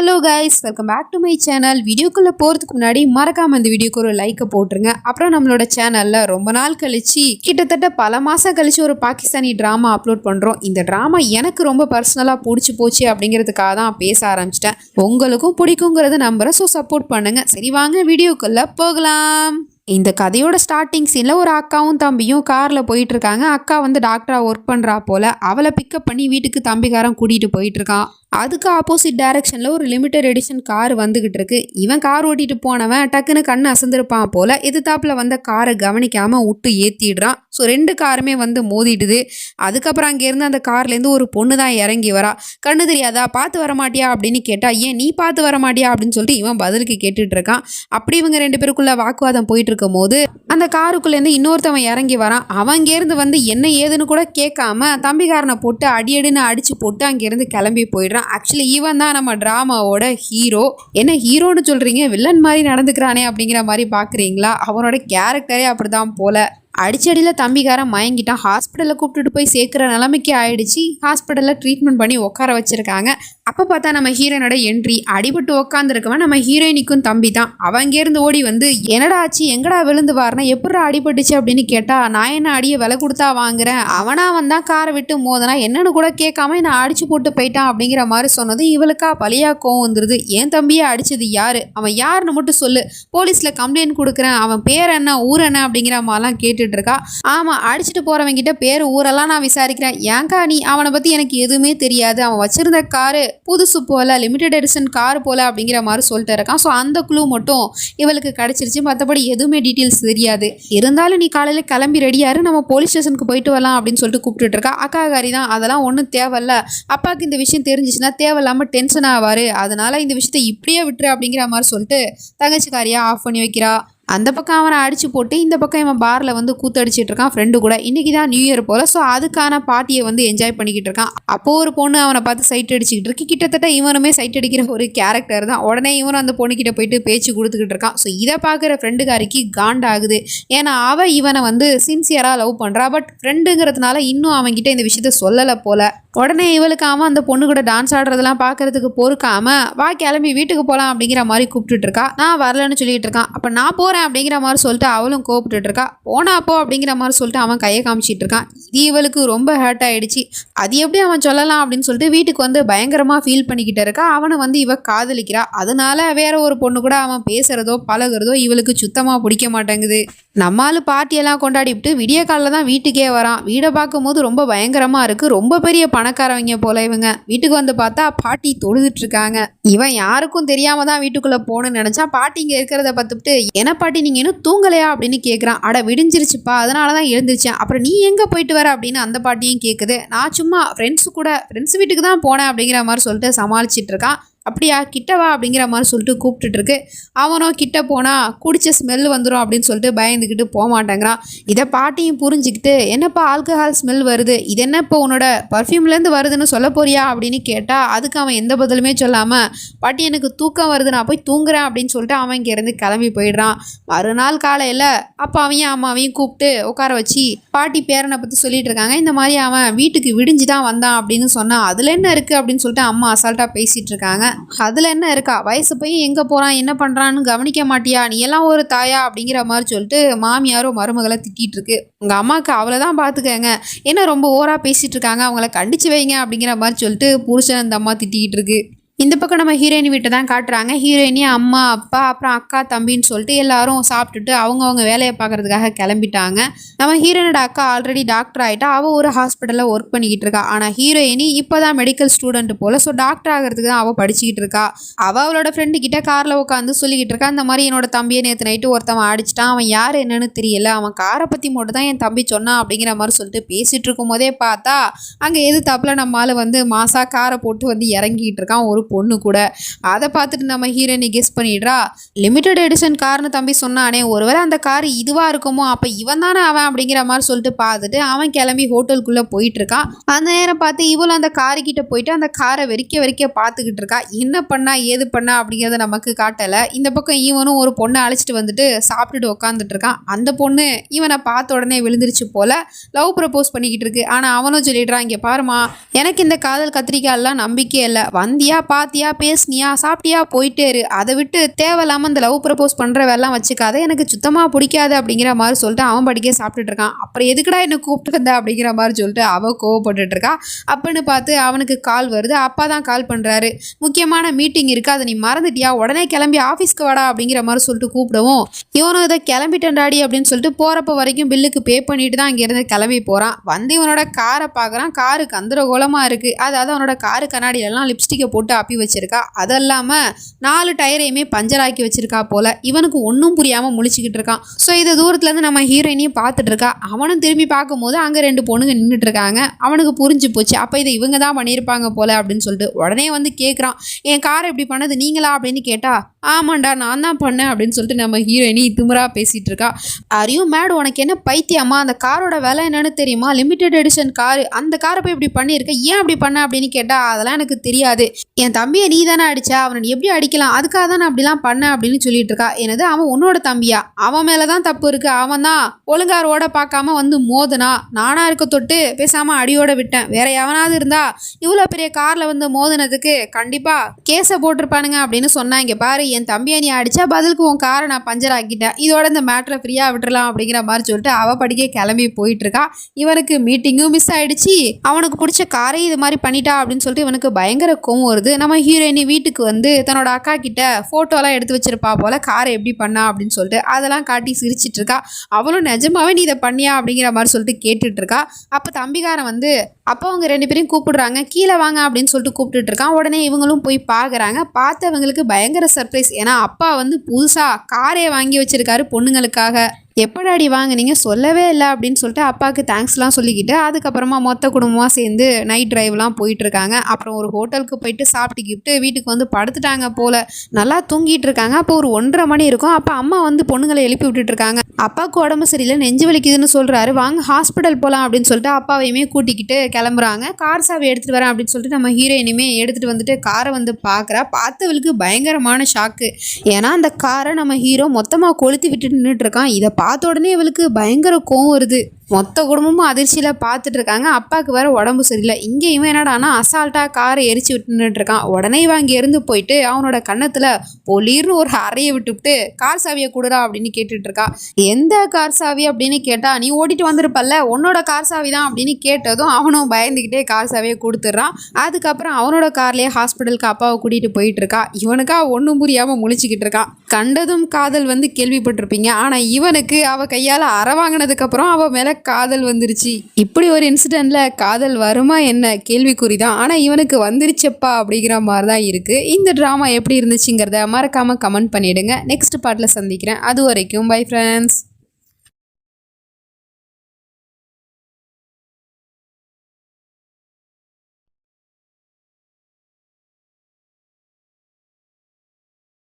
Hello guys, welcome back to my channel. வீடியோக்குள்ளே போகிறதுக்கு முன்னாடி மறக்காமல் இந்த வீடியோக்கு ஒரு லைக்கை போட்டுருங்க. அப்புறம் நம்மளோட சேனலில் ரொம்ப நாள் கழிச்சு கிட்டத்தட்ட பல மாதம் கழிச்சு ஒரு பாகிஸ்தானி ட்ராமா அப்லோட் பண்ணுறோம். இந்த ட்ராமா எனக்கு ரொம்ப பர்சனலாக பிடிச்சி போச்சு அப்படிங்கிறதுக்காக தான் பேச ஆரம்பிச்சிட்டேன். உங்களுக்கும் பிடிக்குங்கிறத நம்புகிறேன். ஸோ சப்போர்ட் பண்ணுங்கள். சரி, வாங்க வீடியோக்குள்ளே போகலாம். இந்த கதையோட ஸ்டார்டிங் சீனில் ஒரு அக்காவும் தம்பியும் காரில் போயிட்டு இருக்காங்க. அக்கா வந்து டாக்டராக ஒர்க் பண்ணுறா போல். அவளை பிக்கப் பண்ணி வீட்டுக்கு தம்பிக்காரன் கூட்டிகிட்டு போயிட்டு இருக்கான். அதுக்கு ஆப்போசிட் டைரக்ஷனில் ஒரு லிமிடெட் எடிஷன் கார் வந்துகிட்டு இருக்கு. இவன் கார் ஓட்டிட்டு போனவன் டக்குன்னு கண்ணு அசந்திருப்பான் போல. எதிர்த்தாப்புல வந்த காரை கவனிக்காம விட்டு ஏற்றிடுறான். ஸோ 2 காருமே வந்து மோதிடுது. அதுக்கப்புறம் அங்கேருந்து அந்த கார்லேருந்து ஒரு பொண்ணு தான் இறங்கி வரா. கண்ணு தெரியாதா, பார்த்து வர மாட்டியா அப்படின்னு கேட்டா, ஏன் நீ பார்த்து வர மாட்டியா அப்படின்னு சொல்லிட்டு இவன் பதிலுக்கு கேட்டுட்டு இருக்கான். அப்படி இவங்க 2 பேருக்குள்ள வாக்குவாதம் போயிட்டு இருக்கும் போது அந்த காருக்குள்ளேருந்து இன்னொருத்தவன் இறங்கி வரான். அவன் அங்கேருந்து வந்து என்ன ஏதுன்னு கூட கேட்காம தம்பிக்காரனை போட்டு அடியடின்னு அடிச்சு போட்டு அங்கேருந்து கிளம்பி போயிடுறான். ஆக்சுவலி இவன் தான் நம்ம டிராமாவோட ஹீரோ. என்ன ஹீரோன்னு சொல்றீங்க, வில்லன் மாதிரி நடந்துக்கிறானே அப்படிங்கிற மாதிரி பாக்குறீங்களா? அவனோட கேரக்டரே அப்படிதான் போல. அடிச்சடியில் தம்பிக்காரன் மயங்கிட்டான். ஹாஸ்பிட்டலில் கூப்பிட்டுட்டு போய் சேர்க்குற நிலைமைக்கு ஆயிடுச்சு. ஹாஸ்பிட்டலில் ட்ரீட்மெண்ட் பண்ணி உட்கார வச்சுருக்காங்க. அப்போ பார்த்தா நம்ம ஹீரோனோட என்ட்ரி. அடிபட்டு உட்காந்துருக்கவன் நம்ம ஹீரோயினிக்கும் தம்பி தான். அவங்கேருந்து ஓடி வந்து என்னடா ஆச்சு, எங்கடா விழுந்து வாருனா, எப்படா அடிபட்டுச்சு அப்படின்னு கேட்டா, நான் என்ன அடியை விலை கொடுத்தா வாங்குறேன், அவனா வந்தான் காரை விட்டு மோதனா, என்னன்னு கூட கேட்காம நான் அடிச்சு போட்டு போயிட்டான் அப்படிங்கிற மாதிரி சொன்னது இவளுக்கா பழியா கோவம் வந்துருது. என் தம்பியை அடிச்சது யாரு, அவன் யாருன்னு மட்டும் சொல்லு, போலீஸில் கம்ப்ளைண்ட் கொடுக்குறேன், அவன் பேர் என்ன ஊர் என்ன அப்படிங்கிற மாதிரிலாம் கேட்டு இருக்கா. ஆமா, அடிச்சுட்டு போறவங்கிட்ட பேரு ஊரெல்லாம் நான் விசாரிக்கிறேன். ஏங்கா நீ, அவனை பத்தி எனக்கு எதுவுமே தெரியாது, அவன் வச்சிருந்த காரு புதுசு போல, லிமிடெட் எடிஷன் கார் போல அப்படிங்கிற மாதிரி சொல்லிட்டு இருக்கான். ஸோ அந்த குழு மட்டும் இவளுக்கு கிடைச்சிருச்சு. மற்றபடி எதுவுமே டீட்டெயில்ஸ் தெரியாது. இருந்தாலும் நீ காலையில் கிளம்பி ரெடியாரு, நம்ம போலீஸ் ஸ்டேஷனுக்கு போயிட்டு வரலாம் அப்படின்னு சொல்லிட்டு கூப்பிட்டு இருக்கா. அக்காகாரி தான், அதெல்லாம் ஒன்றும் தேவையில்ல, அப்பாவுக்கு இந்த விஷயம் தெரிஞ்சிச்சுன்னா தேவையில்லாம டென்ஷன் ஆவாரு, அதனால இந்த விஷயத்த இப்படியே விட்டுரு அப்படிங்கிற மாதிரி சொல்லிட்டு தங்கச்சிக்காரியா ஆஃப் பண்ணி வைக்கிறா. அந்த பக்கம் அவனை அடிச்சு போட்டு இந்த பக்கம் இவன் பாரில் வந்து கூத்தடிச்சிட்டு இருக்கான் ஃப்ரெண்டு கூட. இன்னைக்கு தான் நியூ இயர் போல. ஸோ அதுக்கான பார்ட்டியை வந்து என்ஜாய் பண்ணிக்கிட்டு இருக்கான். அப்போ ஒரு பொண்ணு அவனை பார்த்து சைட் அடிச்சுக்கிட்டு இருக்கு. கிட்டத்தட்ட இவனுமே சைட் அடிக்கிற ஒரு கேரக்டர் தான். உடனே இவனும் அந்த பொண்ணுக்கிட்ட போயிட்டு பேச்சு கொடுத்துக்கிட்டு இருக்கான். ஸோ இதை பார்க்குற ஃப்ரெண்டுக்காரிக்கு காண்டாகுது. ஏன்னா அவன் இவனை வந்து சின்சியராக லவ் பண்ணுறா. பட் ஃப்ரெண்டுங்கிறதுனால இன்னும் அவன்கிட்ட இந்த விஷயத்த சொல்லலை போல. உடனே இவளுக்கு அவன் அந்த பொண்ணு கூட டான்ஸ் ஆடுறதெல்லாம் பார்க்கறதுக்கு பொறுக்காம வா கிளம்பி வீட்டுக்கு போகலாம் அப்படிங்கிற மாதிரி கூப்பிட்டுட்டு இருக்கா. நான் வரலன்னு சொல்லிட்டு இருக்கான். அப்போ நான் போகிறேன் அப்படிங்கிற மாதிரி சொல்லிட்டு அவளும் கூப்பிட்டுட்டு இருக்கா. போனா போ அப்படிங்கிற மாதிரி சொல்லிட்டு அவன் கையை காமிச்சிட்டு இருக்கான். இது இவளுக்கு ரொம்ப ஹர்ட் ஆயிடுச்சு. அது எப்படி அவன் சொல்லலாம் அப்படின்னு சொல்லிட்டு வீட்டுக்கு வந்து பயங்கரமாக ஃபீல் பண்ணிக்கிட்டு இருக்கா. அவனை வந்து இவ காதலிக்கிறா. அதனால வேற ஒரு பொண்ணு கூட அவன் பேசுறதோ பழகுறதோ இவளுக்கு சுத்தமாக பிடிக்க மாட்டேங்குது. நம்மால் பார்ட்டியெல்லாம் கொண்டாடிவிட்டு விடிய காலில் தான் வீட்டுக்கே வரான். வீடை பார்க்கும்போது ரொம்ப பயங்கரமாக இருக்குது. ரொம்ப பெரிய பணக்காரவங்க போல. இவங்க வீட்டுக்கு வந்து பார்த்தா பாட்டி தொழுதுட்டு இருக்காங்க. இவன் யாருக்கும் தெரியாம தான் வீட்டுக்குள்ளே போகணும்னு நினச்சா பாட்டி இங்கே இருக்கிறத பார்த்துட்டு, என்ன பாட்டி நீங்கள் இன்னும் தூங்கலையா அப்படின்னு கேட்குறான். அட விடிஞ்சிருச்சுப்பா, அதனால தான் எழுந்திருச்சேன். அப்புறம் நீ எங்கே போயிட்டு வர அப்படின்னு அந்த பாட்டியும் கேட்குது. நான் சும்மா ஃப்ரெண்ட்ஸ் வீட்டுக்கு தான் போனேன் அப்படிங்கிற மாதிரி சொல்லிட்டு சமாளிச்சிட்டு இருக்கான். அப்படியா, கிட்டவா அப்படிங்கிற மாதிரி சொல்லிட்டு கூப்பிட்டுட்டு இருக்கு. அவனும் கிட்ட போனால் குடிச்ச ஸ்மெல் வந்துடும் அப்படின்னு சொல்லிட்டு பயந்துக்கிட்டு போக மாட்டேங்கிறான். இதை பாட்டியும் புரிஞ்சுக்கிட்டு, என்னப்பா ஆல்கஹால் ஸ்மெல் வருது, இது என்ன இப்போ உன்னோட பர்ஃப்யூம்லேருந்து வருதுன்னு சொல்ல போறியா அப்படின்னு கேட்டால் அதுக்கு அவன் எந்த பதிலுமே சொல்லாமல், பாட்டி எனக்கு தூக்கம் வருது, நான் போய் தூங்குறேன் அப்படின்னு சொல்லிட்டு அவன் இங்கேருந்து கிளம்பி போயிடுறான். மறுநாள் காலையில் அப்பாவையும் அம்மாவையும் கூப்பிட்டு உட்கார வச்சு பாட்டி பேரனை பற்றி சொல்லிட்டு இருக்காங்க. இந்த மாதிரி அவன் வீட்டுக்கு விடிஞ்சு தான் வந்தான் அப்படின்னு சொன்னான். அதில் என்ன இருக்குது அப்படின்னு சொல்லிட்டு அம்மா அசால்ட்டாக பேசிகிட்டு இருக்காங்க. அதில் என்ன இருக்கா, வயசு போய் எங்கே போகிறான் என்ன பண்ணுறான்னு கவனிக்க மாட்டியா, நீ எல்லாம் ஒரு தாயா அப்படிங்கிற மாதிரி சொல்லிட்டு மாமியாரும் மருமகளை திட்டிகிட்டு இருக்கு. உங்கள் அம்மாவுக்கு அவ்வளோதான் பார்த்துக்கங்க, என்ன ரொம்ப ஓவராக பேசிகிட்டு இருக்காங்க, அவங்கள கண்டிச்சு வைங்க அப்படிங்கிற மாதிரி சொல்லிட்டு புருஷன் அந்த அம்மா திட்டிக்கிட்டு இருக்கு. இந்த பக்கம் நம்ம ஹீரோயின் வீட்டை தான் காட்டுறாங்க. ஹீரோயினி அம்மா அப்பா அப்புறம் அக்கா தம்பின்னு சொல்லிட்டு எல்லாரும் சாப்பிட்டுட்டு அவங்கவுங்க வேலையை பார்க்கறதுக்காக கிளம்பிட்டாங்க. நம்ம ஹீரோயினோட அக்கா ஆல்ரெடி டாக்டர் ஆகிட்டா. அவள் ஒரு ஹாஸ்பிட்டலில் ஒர்க் பண்ணிக்கிட்டு இருக்கா. ஆனால் ஹீரோயினி இப்போ தான் மெடிக்கல் ஸ்டூடெண்ட் போல். ஸோ டாக்டர் ஆகிறதுக்கு தான் அவள் படிச்சுக்கிட்டு இருக்கா. அவளோட ஃப்ரெண்டு கிட்ட காரில் உட்காந்து சொல்லிக்கிட்டு இருக்கா. இந்த மாதிரி என்னோட தம்பியை நேற்று நைட்டு ஒருத்தவன் அடிச்சிட்டான், அவன் யார் என்னன்னு தெரியல, அவன் காரை பற்றி மட்டும் தான் என் தம்பி சொன்னான் அப்படிங்கிற மாதிரி சொல்லிட்டு பேசிகிட்டு இருக்கும் போதே பார்த்தா அங்கே எதிர்த்தாப்புல நம்மளால் வந்து மாசா காரை போட்டு வந்து இறங்கிட்டு இருக்கான் ஒரு பொண்ணு கூட. அதை பார்த்துட்டு நம்ம ஹீரோயினி கெஸ் பண்ணிடுறா. லிமிடெட் எடிஷன் கார்னு தம்பி சொன்னானே, ஒருவேளை அந்த கார் இதுவா இருக்குமோ, அப்ப இவன் தானே அவன் அப்படிங்கிற மாதிரி சொல்லிட்டு பார்த்துட்டு அவன் கிளம்பி ஹோட்டலுக்குள்ள போயிட்டு இருக்கான். அந்த நேரம் பார்த்து இவளும் அந்த காரு கிட்ட போயிட்டு அந்த காரை வெறிக்க பார்த்துக்கிட்டு இருக்கா. என்ன பண்ணா ஏது பண்ணா அப்படிங்கிறத நமக்கு காட்டல. இந்த பக்கம் இவனும் ஒரு பொண்ணை அழைச்சிட்டு வந்துட்டு சாப்பிட்டுட்டு உட்காந்துட்டு இருக்கான். அந்த பொண்ணு இவனை பார்த்த உடனே விழுந்துருச்சு போல, லவ் ப்ரப்போஸ் பண்ணிக்கிட்டு இருக்கு. ஆனா அவனும் சொல்லிடுறான், இங்க பாருமா, எனக்கு இந்த காதல் கத்திரிக்காயெல்லாம் நம்பிக்கை இல்லை, வந்தியா பாத்தியா, பேசுனியா, சாப்பிட்டியா, போயிட்டே இரு. அதை விட்டு தேவையில்லாம இந்த லவ் ப்ரப்போஸ் பண்ற வேலைலாம் வச்சுக்காத, எனக்கு சுத்தமா பிடிக்காது அப்படிங்கிற மாதிரி சொல்லிட்டு அவன் படிக்க சாப்பிட்டுட்டு இருக்கான். அப்புறம் எதுக்குடா என்ன கூப்பிட்டு வந்த அப்படிங்கிற மாதிரி சொல்லிட்டு அவ கோவப்பட்டுட்டு இருக்கா. அப்பன்னு பார்த்து அவனுக்கு கால் வருது. அப்பா தான் கால் பண்றாரு. முக்கியமான மீட்டிங் இருக்கு, அதை நீ மறந்துட்டியா, உடனே கிளம்பி ஆஃபீஸ்க்கு வாடா அப்படிங்கிற மாதிரி சொல்லிட்டு கூப்பிடவும் இவனும் இதை கிளம்பிட்டேன்டாடி அப்படின்னு சொல்லிட்டு போறப்ப வரைக்கும் பில்லுக்கு பே பண்ணிட்டு தான் இங்கிருந்து கிளம்பி போறான். வந்து இவனோட காரை பார்க்குறான். காரு கந்தரகோலமா இருக்கு. அதாவது அவனோட காரு கண்ணாடியிலலாம் லிப்ஸ்டிக்கை போட்டு அப்பி வச்சிருக்கா. அதல்லாம 4 டயரையுமே பஞ்சர் ஆக்கி வச்சிருக்கா போல. இவனுக்கு ஒன்றும் புரியாம முழிச்சுக்கிட்டு இருக்கான். ஸோ இதை தூரத்துல இருந்து நம்ம ஹீரோயினையும் பார்த்துட்டு இருக்கா. அவனும் திரும்பி பார்க்கும்போது அங்க 2 பொண்ணுங்க நின்றுட்டு இருக்காங்க. அவனுக்கு புரிஞ்சு போச்சு, அப்ப இதை இவங்க தான் பண்ணியிருப்பாங்க போல அப்படின்னு சொல்லிட்டு உடனே வந்து கேட்குறான், என் காரை எப்படி பண்ணது நீங்களா அப்படின்னு கேட்டா, ஆமாண்டா நான் தான் பண்ணேன் அப்படின்னு சொல்லிட்டு நம்ம ஹீரோயினி திமிரா பேசிட்டு இருக்கா. அரியும் மேட், உனக்கு என்ன பைத்தியமா, அந்த காரோட விலை என்னன்னு தெரியுமா, லிமிடெட் எடிஷன் காரு, அந்த காரை போய் இப்படி பண்ணியிருக்க, ஏன் அப்படி பண்ண அப்படின்னு கேட்டா, அதெல்லாம் எனக்கு தெரியாது, என் தம்பியை நீ தானே அடிச்சா, அவனை எப்படி அடிக்கலாம், அதுக்காக தான் நான் அப்படிலாம் பண்ணேன் அப்படின்னு சொல்லிட்டு இருக்கா. எனது அவன் உன்னோட தம்பியா, அவன் மேலதான் தப்பு இருக்கு, அவன் தான் ஒழுங்கா ரோட பார்க்காம வந்து மோதுனா, நானா இருக்க தொட்டு பேசாம அடியோட விட்டேன், வேற எவனாவது இருந்தா இவ்வளவு பெரிய கார்ல வந்து மோதுனதுக்கு கண்டிப்பா கேஸை போட்டிருப்பானுங்க அப்படின்னு சொன்னாங்க. பாரு, என் தம்பியை நீ அடிச்சா பதிலுக்கு உன் காரை நான் பஞ்சர் ஆக்கிட்டேன், இதோட இந்த மேட்டரை ஃப்ரீயா விட்டுறலாம் அப்படிங்கிற மாதிரி சொல்லிட்டு அவ படிக்க கிளம்பி போயிட்டு இருக்கா. இவனுக்கு மீட்டிங்கும் மிஸ் ஆயிடுச்சு, அவனுக்கு பிடிச்ச காரை இது மாதிரி பண்ணிட்டா அப்படின்னு சொல்லிட்டு இவனுக்கு பயங்கர கோவம் வருது. நம்ம ஹீரோயினி வீட்டுக்கு வந்து தன்னோட அக்கா கிட்ட போட்டோலாம் எடுத்து வச்சிருப்பா போல, காரை எப்படி பண்ணா அப்படின்னு சொல்லிட்டு அதெல்லாம் காட்டி சிரிச்சிட்டு இருக்கா. அவளும் நிஜமாவே நீ இதை பண்ணியா அப்படிங்கிற மாதிரி சொல்லிட்டு கேட்டுட்டு இருக்கா. அப்ப தம்பிகாரன் வந்து அப்போ அவங்க 2 பேரையும் கூப்பிடுறாங்க, கீழே வாங்க அப்படின்னு சொல்லிட்டு கூப்பிட்டுட்டு இருக்கான். உடனே இவங்களும் போய் பார்க்குறாங்க. பார்த்தவங்களுக்கு பயங்கர சர்ப்ரைஸ், ஏன்னா அப்பா வந்து புதுசா காரே வாங்கி வச்சிருக்காரு பொண்ணுங்களுக்காக. எப்படாடி வாங்கினீங்க, சொல்லவே இல்லை அப்படின்னு சொல்லிட்டு அப்பாவுக்கு தேங்க்ஸ்லாம் சொல்லிக்கிட்டு அதுக்கப்புறமா மொத்த குடும்பமாக சேர்ந்து நைட் ட்ரைவ்லாம் போயிட்டு இருக்காங்க. அப்புறம் ஒரு ஹோட்டலுக்கு போயிட்டு சாப்பிட்டுக்கிட்டு வீட்டுக்கு வந்து படுத்துட்டாங்க போல, நல்லா தூங்கிட்டு இருக்காங்க. அப்போ ஒரு 1:30 மணி இருக்கும். அப்போ அம்மா வந்து பொண்ணுங்களை எழுப்பி விட்டுட்டு இருக்காங்க. அப்பாவுக்கு உடம்பு சரியில்லை, நெஞ்சு வலிக்குதுன்னு சொல்றாரு, வாங்க ஹாஸ்பிட்டல் போகலாம் அப்படின்னு சொல்லிட்டு அப்பாவையுமே கூட்டிக்கிட்டு கிளம்புறாங்க. கார் சாவி எடுத்துட்டு வரேன் அப்படின்னு சொல்லிட்டு நம்ம ஹீரோயினுமே எடுத்துட்டு வந்துட்டு காரை வந்து பார்க்குறா. பார்த்தவளுக்கு பயங்கரமான ஷாக்கு, ஏன்னா அந்த காரை நம்ம ஹீரோ மொத்தமாக கொளுத்தி விட்டுட்டு நின்றுட்டு இருக்கான். இதை பார்த்த உடனே இவளுக்கு பயங்கர கோவம் வருது. மொத்த குடும்பமும் அதிர்ச்சியில பார்த்துட்டு இருக்காங்க. அப்பாவுக்கு வேற உடம்பு சரியில்லை. இங்கே இவன் என்னடானா அசால்ட்டா காரை எரிச்சு விட்டுட்டு இருக்கான். உடனே இவன் அங்கே இருந்து போயிட்டு அவனோட கன்னத்துல பொலிர்னு ஒரு அறையை விட்டுவிட்டு கார் சாவியை கொடுறா அப்படின்னு கேட்டுட்டு இருக்கா. எந்த கார் சாவி அப்படின்னு கேட்டா, நீ ஓட்டிட்டு வந்திருப்பல்ல உன்னோட கார் சாவி தான் அப்படின்னு கேட்டதும் அவனும் பயந்துக்கிட்டே கார் சாவியை கொடுத்துட்றான். அதுக்கப்புறம் அவனோட கார்லயே ஹாஸ்பிட்டலுக்கு அப்பாவை கூட்டிட்டு போயிட்டு இருக்கா. இவனுக்கா ஒன்றும் புரியாம முழிச்சுக்கிட்டு இருக்கான். கண்டதும் காதல் வந்து கேள்விப்பட்டிருப்பீங்க, ஆனா இவனுக்கு அவ கையால அறை வாங்கினதுக்கு அப்புறம் அவ மேல காதல் வந்துருச்சு. இப்படி ஒரு இன்சிடென்ட்ல காதல் வருமா என்ன கேள்விக்குறிதான், ஆனா இவனுக்கு வந்துருச்சப்பா அப்படிங்கிற மாதிரி தான் இருக்கு. இந்த டிராமா எப்படி இருந்துச்சுங்கிறத மறக்காம கமெண்ட் பண்ணிடுங்க. நெக்ஸ்ட் பார்ட்ல சந்திக்கிறேன். அது வரைக்கும் பை ஃப்ரெண்ட்ஸ்.